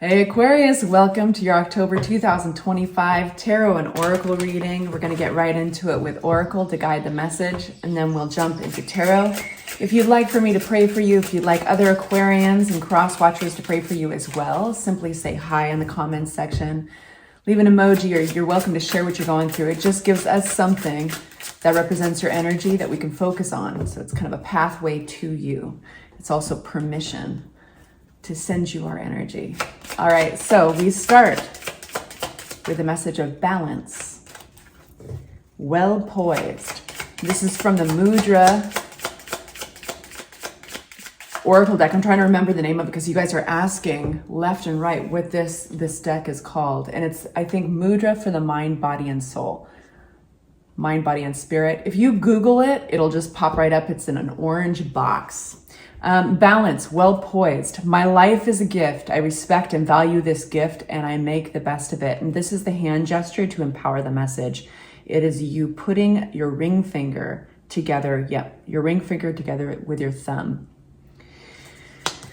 Hey Aquarius, welcome to your October 2025 Tarot and Oracle reading. We're going to get right into it with Oracle to guide the message, and then we'll jump into Tarot. If you'd like for me to pray for you, if you'd like other Aquarians and cross watchers to pray for you as well, simply say hi in the comments section. Leave an emoji, or you're welcome to share what you're going through. It just gives us something that represents your energy that we can focus on. So it's kind of a pathway to you. It's also permission to send you our energy. All right, so we start with a message of balance. Well poised. This is from the Mudra Oracle deck. I'm trying to remember the name of it because you guys are asking left and right what this deck is called. And it's, I think, Mudra for the mind, body, and soul. Mind, body, and spirit. If you Google it, it'll just pop right up. It's in an orange box. Balance, well poised. My life is a gift. I respect and value this gift, and I make the best of it. And this is the hand gesture to empower the message. It is you putting your ring finger together. Yep, your ring finger together with your thumb.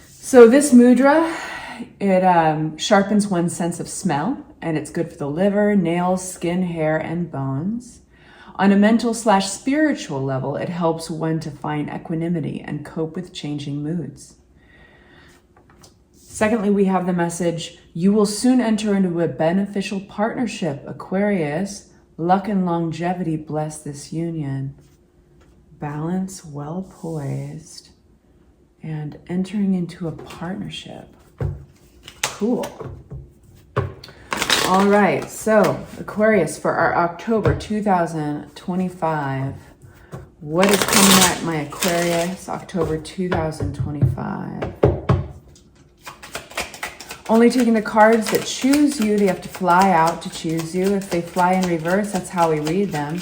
So this mudra, it sharpens one's sense of smell, and it's good for the liver, nails, skin, hair, and bones. On a mental/spiritual level, it helps one to find equanimity and cope with changing moods. Secondly, we have the message, you will soon enter into a beneficial partnership, Aquarius. Luck and longevity bless this union. Balance, well poised, and entering into a partnership. Cool. All right, so Aquarius, for our October 2025, what is coming at my Aquarius, October 2025? Only taking the cards that choose you. They have to fly out to choose you. If they fly in reverse, that's how we read them.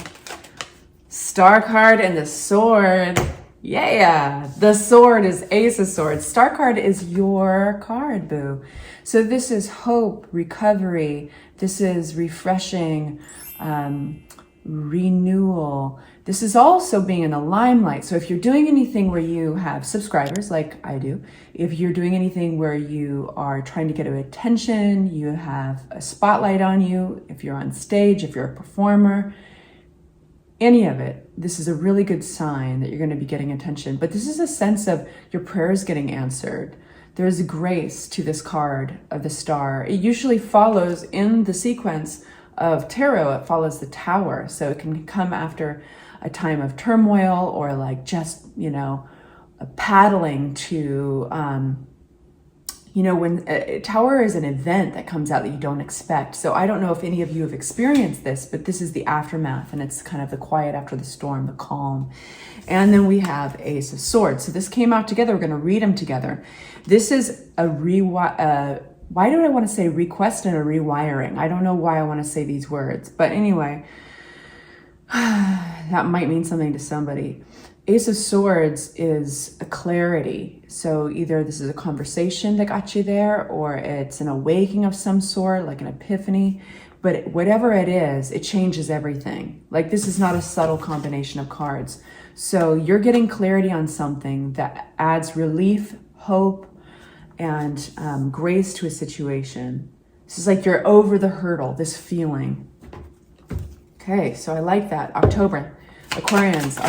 Star card and the sword. Yeah, the sword is Ace of Swords. Star card is your card, boo. So this is hope, recovery. This is refreshing, renewal. This is also being in the limelight. So if you're doing anything where you have subscribers, like I do, if you're doing anything where you are trying to get attention, you have a spotlight on you, if you're on stage, if you're a performer, any of it, this is a really good sign that you're going to be getting attention. But this is a sense of your prayers getting answered. There's grace to this card of the star. It usually follows in the sequence of tarot, it follows the tower. So it can come after a time of turmoil or like just, paddling to, when a tower is an event that comes out that you don't expect. So I don't know if any of you have experienced this, but this is the aftermath, and it's kind of the quiet after the storm, the calm. And then we have Ace of Swords. So this came out together. We're going to read them together. This is a why do I want to say request and a rewiring? I don't know why I want to say these words, but anyway, that might mean something to somebody. Ace of Swords is a clarity. So either this is a conversation that got you there, or it's an awakening of some sort, like an epiphany. But whatever it is, it changes everything. Like, this is not a subtle combination of cards. So you're getting clarity on something that adds relief, hope, and grace to a situation. This is like you're over the hurdle, this feeling. Okay, so I like that. October. Aquarians,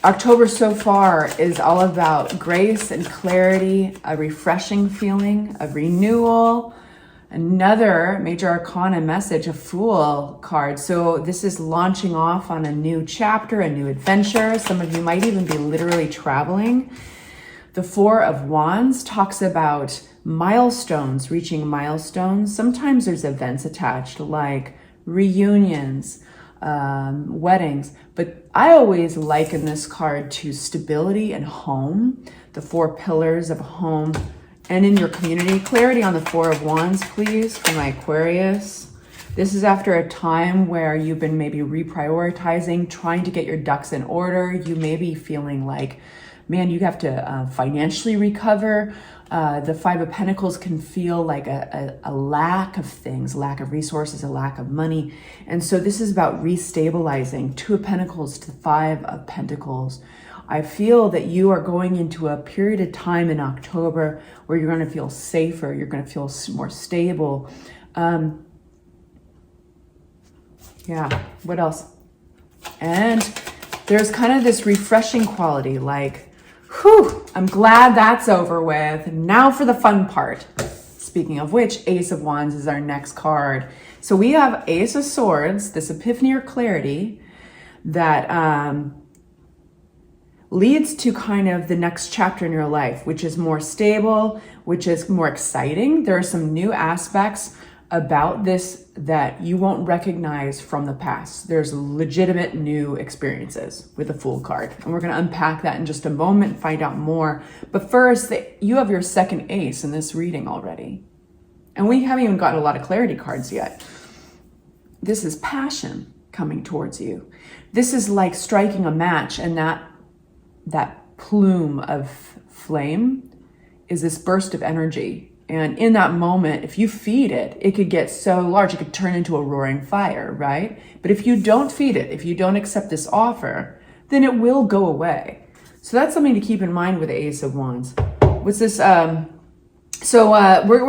October so far is all about grace and clarity, a refreshing feeling, a renewal, another major arcana message, a Fool card. So this is launching off on a new chapter, a new adventure. Some of you might even be literally traveling. The Four of Wands talks about milestones, reaching milestones. Sometimes there's events attached like reunions, weddings, but I always liken this card to stability and home, the four pillars of a home and in your community. Clarity on the Four of Wands, please, for my Aquarius. This is after a time where you've been maybe reprioritizing, trying to get your ducks in order. You may be feeling like, man, you have to financially recover. The Five of Pentacles can feel like a lack of things, lack of resources, a lack of money. And so this is about restabilizing. Two of Pentacles to Five of Pentacles. I feel that you are going into a period of time in October where you're going to feel safer. You're going to feel more stable. Yeah, what else? And there's kind of this refreshing quality, like, whew, I'm glad that's over with. Now for the fun part. Speaking of which, Ace of Wands is our next card. So we have Ace of Swords, this epiphany or clarity that leads to kind of the next chapter in your life, which is more stable, which is more exciting. There are some new aspects about this that you won't recognize from the past. There's legitimate new experiences with the Fool card. And we're going to unpack that in just a moment and find out more. But first, you have your second ace in this reading already. And we haven't even gotten a lot of clarity cards yet. This is passion coming towards you. This is like striking a match, and that plume of flame is this burst of energy. And in that moment, if you feed it, it could get so large, it could turn into a roaring fire, right? But if you don't feed it, if you don't accept this offer, then it will go away. So that's something to keep in mind with the Ace of Wands. What's this? We're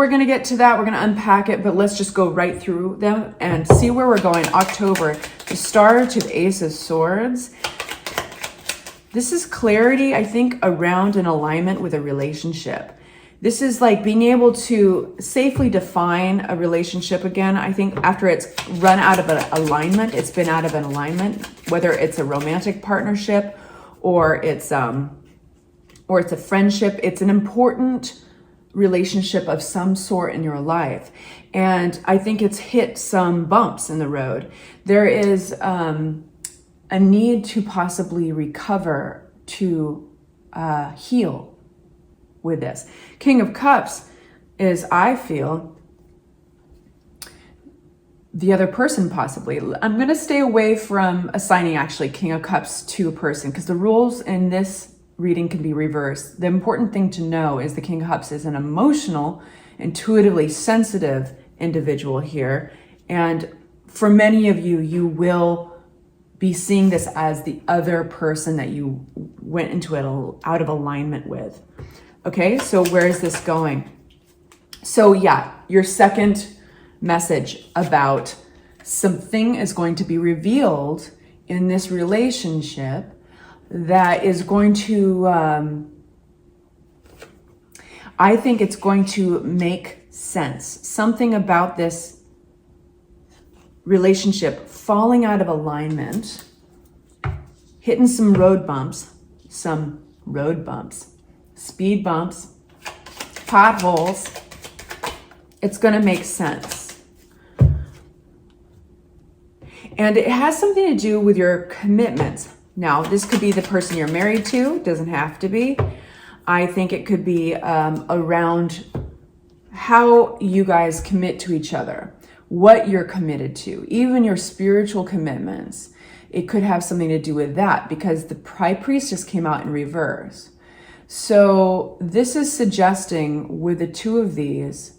going to get to that. We're going to unpack it, but let's just go right through them and see where we're going. October, the Star to the Ace of Swords. This is clarity, I think, around an alignment with a relationship. This is like being able to safely define a relationship again. I think after it's run out of an alignment, it's been out of an alignment, whether it's a romantic partnership or it's a friendship. It's an important relationship of some sort in your life. And I think it's hit some bumps in the road. There is a need to possibly recover, to heal with this. King of Cups is, I feel, the other person possibly. I'm going to stay away from assigning actually King of Cups to a person because the rules in this reading can be reversed. The important thing to know is the King of Cups is an emotional, intuitively sensitive individual here. And for many of you, you will be seeing this as the other person that you went into it out of alignment with. Okay, so where is this going? So yeah, your second message about something is going to be revealed in this relationship that is going to, I think it's going to make sense. Something about this relationship falling out of alignment, hitting some road bumps, speed bumps, potholes. It's going to make sense. And it has something to do with your commitments. Now, this could be the person you're married to. It doesn't have to be. I think it could be around how you guys commit to each other, what you're committed to, even your spiritual commitments. It could have something to do with that because the High Priestess came out in reverse. So this is suggesting with the two of these,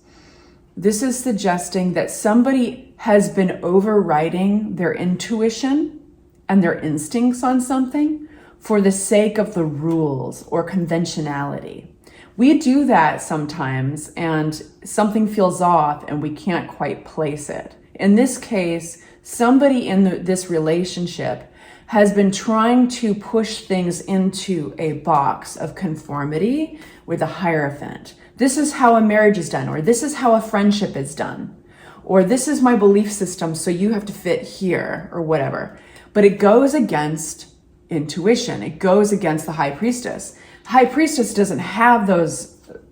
this is suggesting that somebody has been overriding their intuition and their instincts on something for the sake of the rules or conventionality. We do that sometimes and something feels off and we can't quite place it. In this case, somebody in this relationship has been trying to push things into a box of conformity with a Hierophant. This is how a marriage is done, or this is how a friendship is done, or this is my belief system, so you have to fit here, or whatever. But it goes against intuition. It goes against the High Priestess. High Priestess doesn't have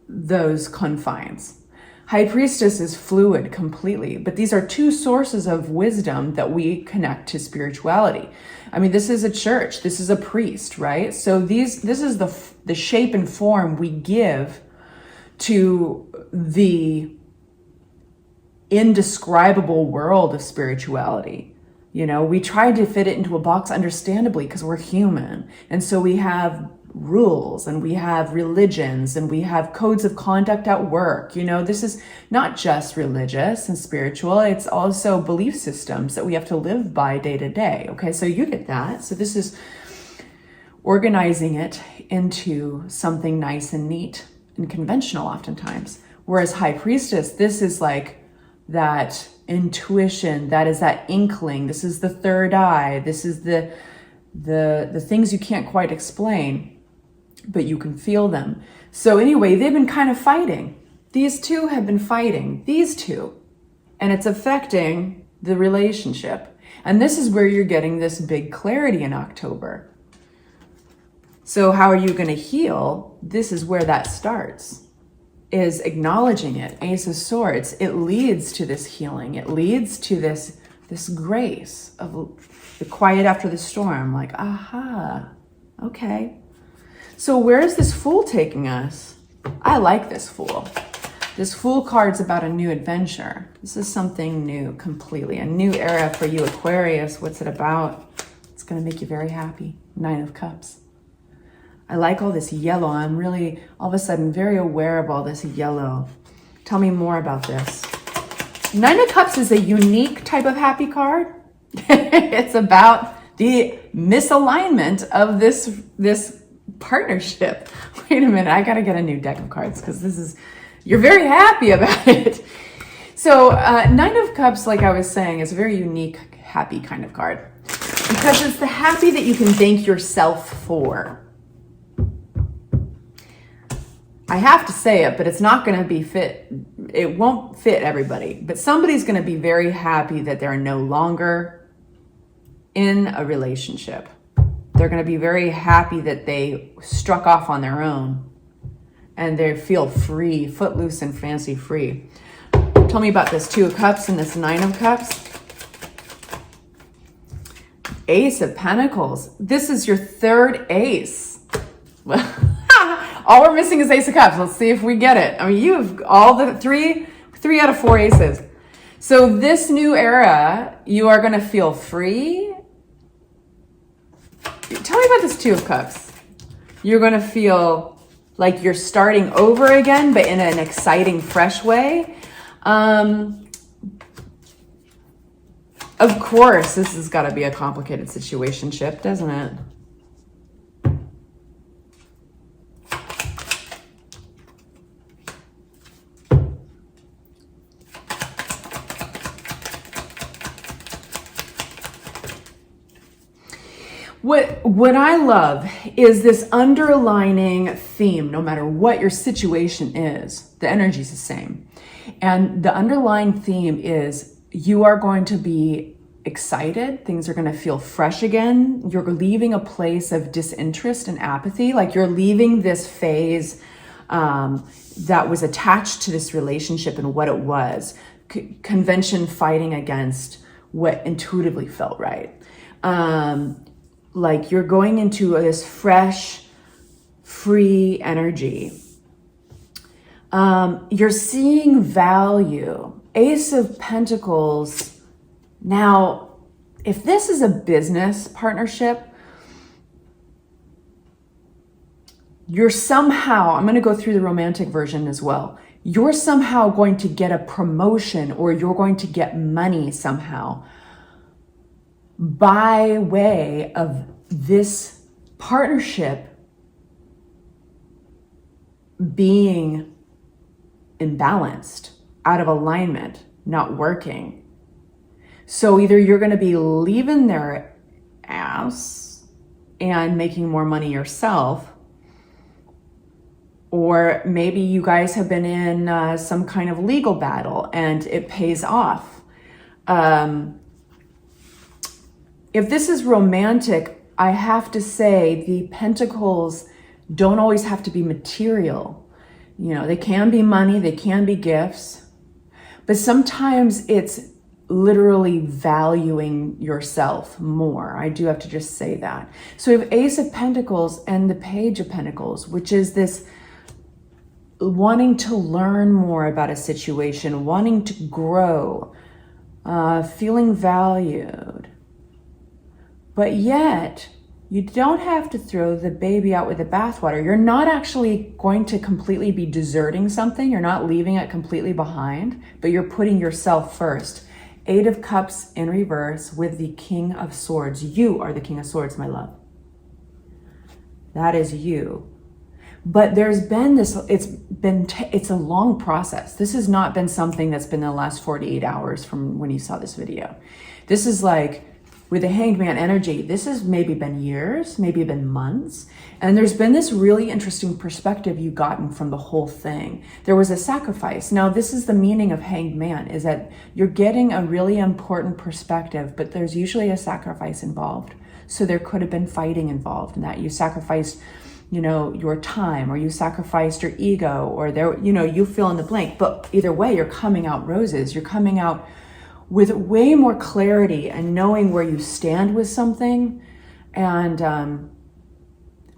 those confines. High Priestess is fluid completely, but these are two sources of wisdom that we connect to spirituality. I mean, this is a church, this is a priest, right? So this is the shape and form we give to the indescribable world of spirituality. You know, we try to fit it into a box, understandably, because we're human. And so we have rules and we have religions and we have codes of conduct at work. You know, this is not just religious and spiritual, it's also belief systems that we have to live by day to day. Okay, so you get that. So this is organizing it into something nice and neat and conventional oftentimes. Whereas High Priestess, this is like that intuition, that is that inkling. This is the third eye. This is the things you can't quite explain, but you can feel them. So anyway, they've been kind of fighting. These two have been fighting, these two, and it's affecting the relationship. And this is where you're getting this big clarity in October. So how are you going to heal? This is where that starts, is acknowledging it. Ace of Swords, it leads to this healing. It leads to this grace of the quiet after the storm. Like, aha, okay. So where is this Fool taking us? I like this Fool. This Fool card's about a new adventure. This is something new completely. A new era for you, Aquarius. What's it about? It's going to make you very happy. 9 of Cups. I like all this yellow. I'm really, all of a sudden, very aware of all this yellow. Tell me more about this. 9 of Cups is a unique type of happy card. It's about the misalignment of this partnership. Wait a minute, I gotta get a new deck of cards because this is, you're very happy about it. So 9 of Cups, like I was saying, is a very unique, happy kind of card because it's the happy that you can thank yourself for. I have to say it, but it's not going to be fit. It won't fit everybody, but somebody's going to be very happy that they're no longer in a relationship. They're going to be very happy that they struck off on their own and they feel free, footloose and fancy free. Tell me about this 2 of Cups and this 9 of Cups. Ace of Pentacles. This is your third ace. All we're missing is Ace of Cups. Let's see if we get it. I mean, you have all the three out of 4 aces. So this new era, you are going to feel free. Tell me about this 2 of Cups. You're going to feel like you're starting over again, but in an exciting, fresh way. Of course, this has got to be a complicated situationship, doesn't it? What I love is this underlining theme, no matter what your situation is, the energy is the same. And the underlying theme is you are going to be excited. Things are going to feel fresh again. You're leaving a place of disinterest and apathy. Like you're leaving this phase that was attached to this relationship and what it was. Convention fighting against what intuitively felt right. Like you're going into this fresh, free energy. You're seeing value. Ace of Pentacles. Now, if this is a business partnership, you're somehow, I'm going to go through the romantic version as well. You're somehow going to get a promotion or you're going to get money somehow by way of this partnership being imbalanced, out of alignment, not working. So either you're going to be leaving their ass and making more money yourself, or maybe you guys have been in some kind of legal battle and it pays off. If this is romantic, I have to say the pentacles don't always have to be material. You know, they can be money, they can be gifts, but sometimes it's literally valuing yourself more. I do have to just say that. So we have Ace of Pentacles and the Page of Pentacles, which is this wanting to learn more about a situation, wanting to grow, feeling valued. But yet, you don't have to throw the baby out with the bathwater. You're not actually going to completely be deserting something. You're not leaving it completely behind, but you're putting yourself first. 8 of Cups in reverse with the King of Swords. You are the King of Swords, my love. That is you. But there's been this, it's a long process. This has not been something that's been in the last 48 hours from when you saw this video. This is like, with the Hanged Man energy, this has maybe been years, maybe been months. And there's been this really interesting perspective you've gotten from the whole thing. There was a sacrifice. Now, this is the meaning of Hanged Man, is that you're getting a really important perspective, but there's usually a sacrifice involved. So there could have been fighting involved in that. You sacrificed, you know, your time, or you sacrificed your ego, or there, you know, you fill in the blank. But either way, you're coming out roses. You're coming out with way more clarity and knowing where you stand with something. And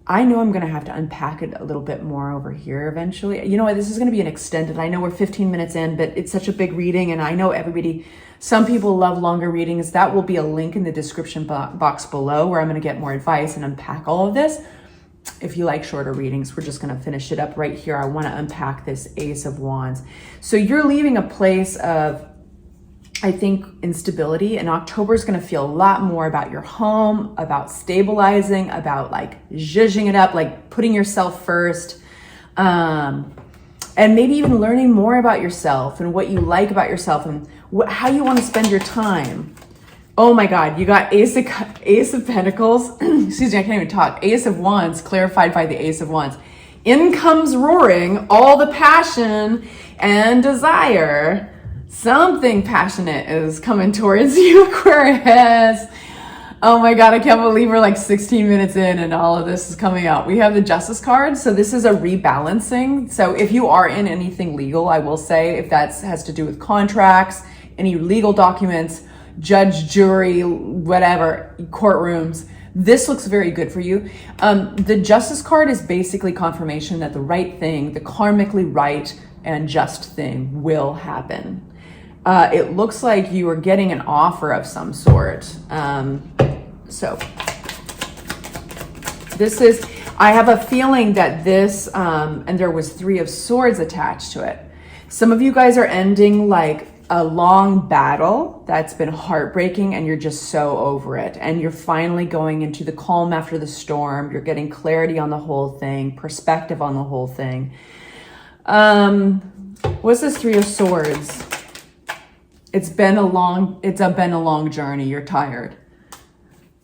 I know I'm going to have to unpack it a little bit more over here eventually. You know what? This is going to be an extended. I know we're 15 minutes in, but it's such a big reading. And I know some people love longer readings. That will be a link in the description box below where I'm going to get more advice and unpack all of this. If you like shorter readings, we're just going to finish it up right here. I want to unpack this Ace of Wands. So you're leaving a place of, I think, instability, and October is going to feel a lot more about your home, about stabilizing, about like zhuzhing it up, like putting yourself first, and maybe even learning more about yourself and what you like about yourself and how you want to spend your time. Oh my God, you got Ace of Pentacles, excuse me, I can't even talk. Ace of Wands clarified by the Ace of Wands. In comes roaring all the passion and desire. Something passionate is coming towards you, Aquarius. Oh my God, I can't believe we're like 16 minutes in and all of this is coming out. We have the Justice card. So this is a rebalancing. So if you are in anything legal, I will say, if that has to do with contracts, any legal documents, judge, jury, whatever, courtrooms, this looks very good for you. The Justice card is basically confirmation that the right thing, the karmically right and just thing will happen. It looks like you are getting an offer of some sort. So this is, I have a feeling that this, and there was 3 of Swords attached to it. Some of you guys are ending like a long battle that's been heartbreaking and you're just so over it. And you're finally going into the calm after the storm. You're getting clarity on the whole thing, perspective on the whole thing. What's this 3 of Swords? It's been a long journey. You're tired.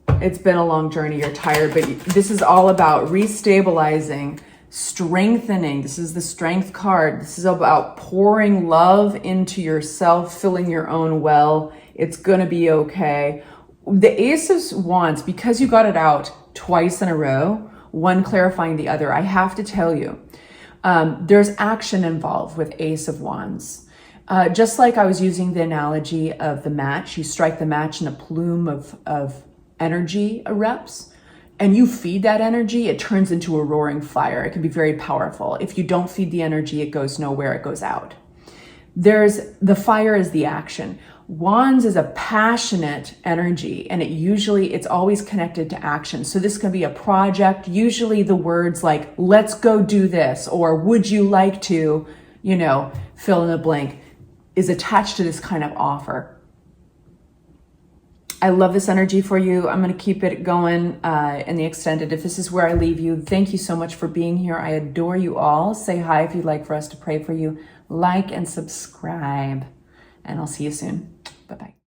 It's been a long journey. You're tired, but this is all about restabilizing, strengthening. This is the Strength card. This is about pouring love into yourself, filling your own well. It's going to be okay. The Ace of Wands, because you got it out twice in a row, one clarifying the other, I have to tell you, there's action involved with Ace of Wands. Just like I was using the analogy of the match, you strike the match and a plume of energy erupts and you feed that energy, it turns into a roaring fire. It can be very powerful. If you don't feed the energy, it goes nowhere, it goes out. The fire is the action. Wands is a passionate energy and it's always connected to action. So this can be a project. Usually the words like, let's go do this, or would you like to, fill in the blank, is attached to this kind of offer. I love this energy for you. I'm going to keep it going in the extended. If this is where I leave you, thank you so much for being here. I adore you all. Say hi if you'd like for us to pray for you. Like and subscribe. And I'll see you soon. Bye-bye.